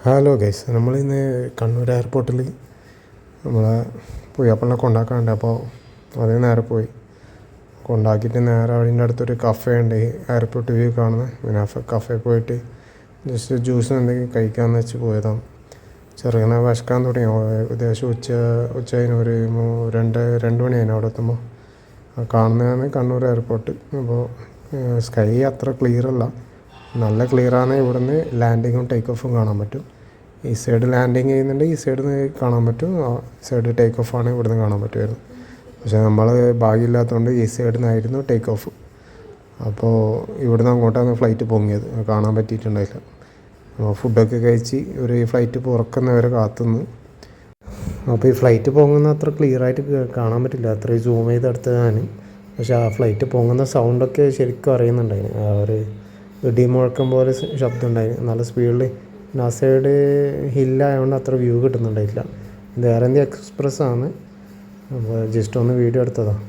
Hello guys, നമ്മളിന്ന് കണ്ണൂർ എയർപോർട്ടിൽ നമ്മളെ പുയ്യാപ്പളിനെ കൊണ്ടാക്കാനുണ്ട്. അപ്പോൾ അതിന് നേരെ പോയി കൊണ്ടാക്കിയിട്ട് നേരെ അതിൻ്റെ അടുത്തൊരു കഫേ ഉണ്ട്, എയർപോർട്ട് വ്യൂ കാണുന്നത്. പിന്നെ കഫേ പോയിട്ട് ജസ്റ്റ് ജ്യൂസ് എന്തെങ്കിലും കഴിക്കാമെന്ന് വെച്ച് പോയതാണ്. ചെറുങ്ങനെ വിശക്കാൻ തുടങ്ങി. ഏകദേശം ഉച്ച കഴിഞ്ഞ് ഒരു രണ്ട് മണിയായിരുന്നു അവിടെ എത്തുമ്പോൾ. കാണുന്നതാണ് കണ്ണൂർ എയർപോർട്ട്. അപ്പോൾ സ്കൈ അത്ര ക്ലിയർ അല്ല, നല്ല ക്ലിയറാണ്. ഇവിടുന്ന് ലാൻഡിങ്ങും ടേക്ക് ഓഫും കാണാൻ പറ്റും. ഈ സൈഡ് ലാൻഡിങ് ചെയ്യുന്നുണ്ട്, ഈ സൈഡിൽ നിന്ന് കാണാൻ പറ്റും. സൈഡ് ടേക്ക് ഓഫാണ് ഇവിടുന്ന് കാണാൻ പറ്റുമായിരുന്നു. പക്ഷേ നമ്മൾ ഭാഗ്യമില്ലാത്തതുകൊണ്ട് ഈ സൈഡിൽ നിന്നായിരുന്നു ടേക്ക് ഓഫ്. അപ്പോൾ ഇവിടുന്ന് അങ്ങോട്ടാണ് ഫ്ലൈറ്റ് പൊങ്ങിയത്, കാണാൻ പറ്റിയിട്ടുണ്ടായില്ല. ഫുഡൊക്കെ കഴിച്ച് ഒരു ഫ്ലൈറ്റ് പുറക്കുന്നവരെ കാത്തുനിന്ന്. അപ്പോൾ ഈ ഫ്ലൈറ്റ് പൊങ്ങുന്ന അത്ര ക്ലിയറായിട്ട് കാണാൻ പറ്റില്ല, അത്രയും സൂം ചെയ്തെടുത്തതാണ്. പക്ഷേ ആ ഫ്ലൈറ്റ് പൊങ്ങുന്ന സൗണ്ടൊക്കെ ശരിക്കും അറിയുന്നുണ്ടായിരുന്നു. ആ ഒരു ഇടിമുഴക്കം പോലെ ശബ്ദം ഉണ്ടായിരുന്നു, നല്ല സ്പീഡിൽ. പിന്നെ ആ സൈഡ് ഹില്ലായതുകൊണ്ട് അത്ര വ്യൂ കിട്ടുന്നുണ്ടായില്ല. ഇത് എയർ ഇന്ത്യ എക്സ്പ്രസ് ആണ്. അപ്പോൾ ജസ്റ്റ് ഒന്ന് വീഡിയോ എടുത്തതാണ്.